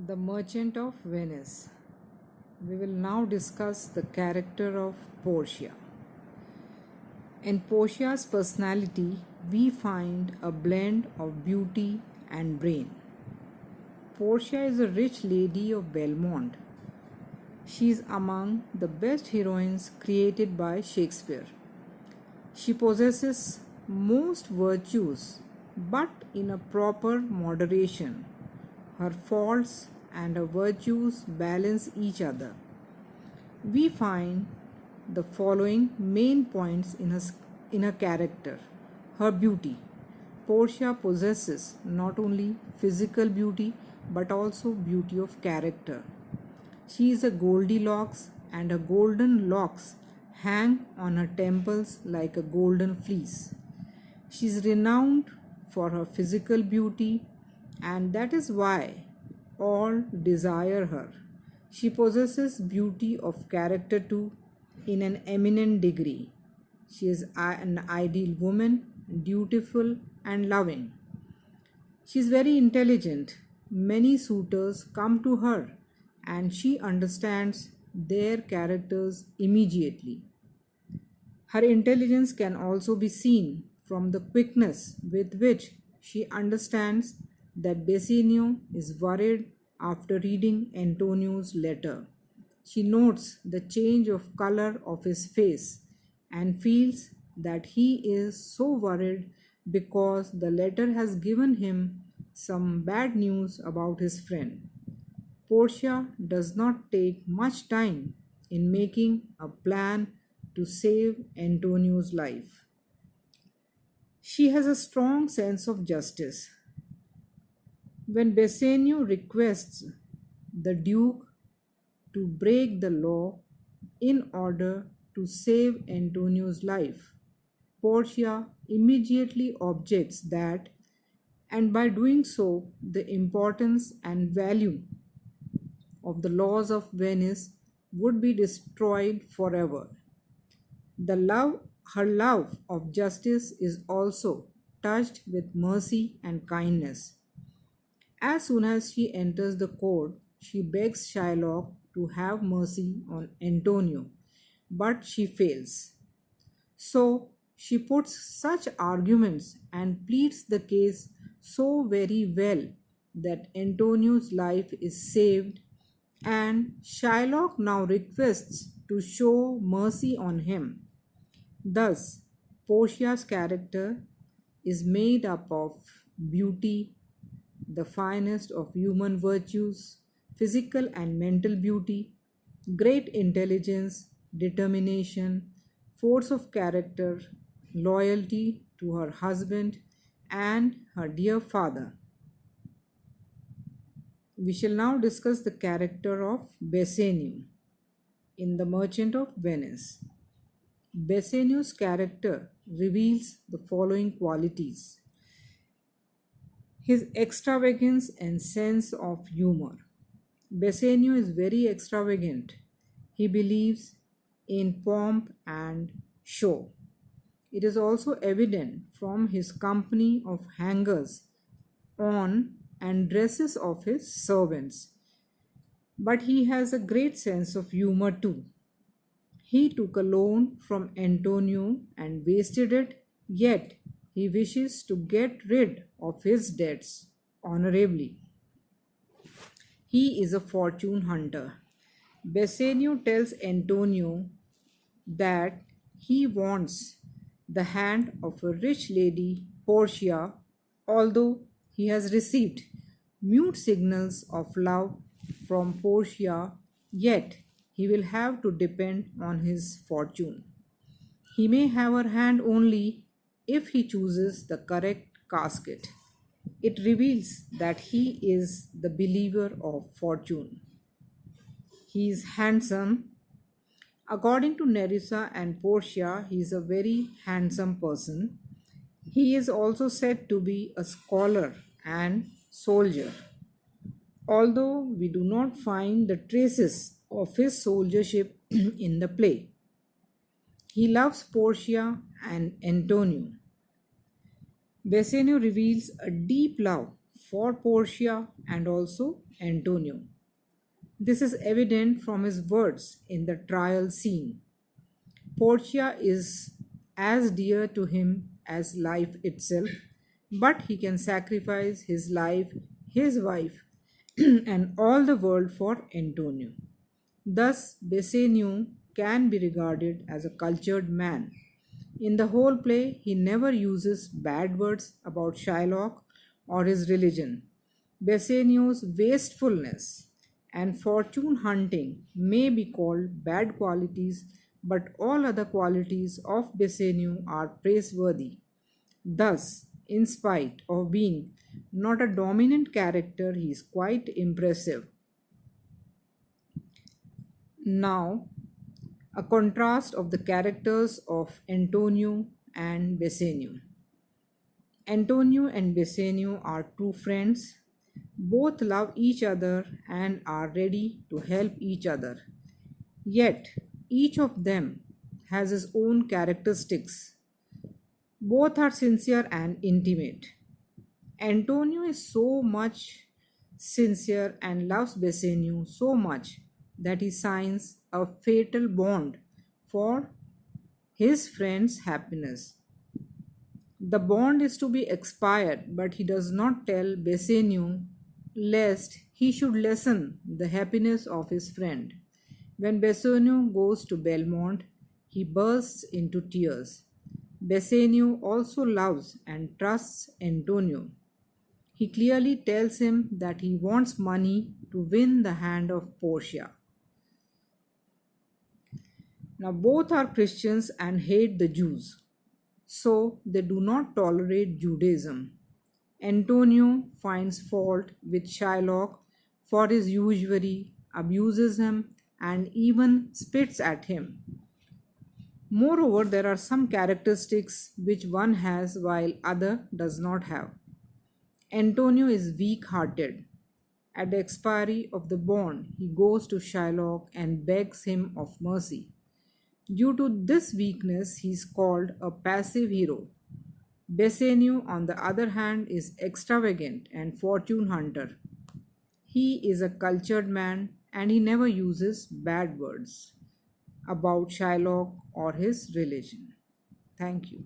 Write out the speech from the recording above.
The Merchant of Venice. We will now discuss the character of Portia. In Portia's personality, we find a blend of beauty and brain. Portia is a rich lady of Belmont. She is among the best heroines created by Shakespeare. She possesses most virtues, but in a proper moderation. Her faults and her virtues balance each other. We find the following main points in her character. Her beauty. Portia possesses not only physical beauty but also beauty of character. She is a Goldilocks, and her golden locks hang on her temples like a golden fleece. She is renowned for her physical beauty, and that is why all desire her. She possesses beauty of character too in an eminent degree. She is an ideal woman, dutiful and loving. She is very intelligent. Many suitors come to her and she understands their characters immediately. Her intelligence can also be seen from the quickness with which she understands that Bassanio is worried after reading Antonio's letter. She notes the change of color of his face and feels that he is so worried because the letter has given him some bad news about his friend. Portia does not take much time in making a plan to save Antonio's life. She has a strong sense of justice. When Bassanio requests the Duke to break the law in order to save Antonio's life, Portia immediately objects that, and by doing so, the importance and value of the laws of Venice would be destroyed forever. The love, her love of justice is also touched with mercy and kindness. As soon as she enters the court, she begs Shylock to have mercy on Antonio, but she fails. So she puts such arguments and pleads the case so very well that Antonio's life is saved, and Shylock now requests to show mercy on him. Thus, Portia's character is made up of beauty, the finest of human virtues, physical and mental beauty, great intelligence, determination, force of character, loyalty to her husband and her dear father. We shall now discuss the character of Bassanio in The Merchant of Venice. Bassanio's character reveals the following qualities: his extravagance and sense of humor. Bassanio is very extravagant. He believes in pomp and show. It is also evident from his company of hangers on and dresses of his servants. But he has a great sense of humor too. He took a loan from Antonio and wasted it, yet he wishes to get rid of his debts honorably. He is a fortune hunter. Bassanio tells Antonio that he wants the hand of a rich lady, Portia, although he has received mute signals of love from Portia, yet he will have to depend on his fortune. He may have her hand only if he chooses the correct casket. It reveals that he is the believer of fortune. He is handsome. According to Nerissa and Portia, he is a very handsome person. He is also said to be a scholar and soldier. Although we do not find the traces of his soldiership in the play, he loves Portia and Antonio. Bassanio reveals a deep love for Portia and also Antonio. This is evident from his words in the trial scene. Portia is as dear to him as life itself, but he can sacrifice his life, his wife, and all the world for Antonio. Thus, Bassanio can be regarded as a cultured man. In the whole play, he never uses bad words about Shylock or his religion. Bassanio's wastefulness and fortune hunting may be called bad qualities, but all other qualities of Bassanio are praiseworthy. Thus, in spite of being not a dominant character, he is quite impressive. Now, a contrast of the characters of Antonio and Bassanio. Antonio and Bassanio are true friends. Both love each other and are ready to help each other. Yet, each of them has his own characteristics. Both are sincere and intimate. Antonio is so much sincere and loves Bassanio so much that he signs a fatal bond for his friend's happiness. The bond is to be expired, but he does not tell Bassanio lest he should lessen the happiness of his friend. When Bassanio goes to Belmont, he bursts into tears. Bassanio also loves and trusts Antonio. He clearly tells him that he wants money to win the hand of Portia. Now, both are Christians and hate the Jews, so they do not tolerate Judaism. Antonio finds fault with Shylock for his usury, abuses him, and even spits at him. Moreover, there are some characteristics which one has while other does not have. Antonio is weak-hearted. At the expiry of the bond, he goes to Shylock and begs him of mercy. Due to this weakness, he is called a passive hero. Bassanio, on the other hand, is extravagant and fortune hunter. He is a cultured man and he never uses bad words about Shylock or his religion. Thank you.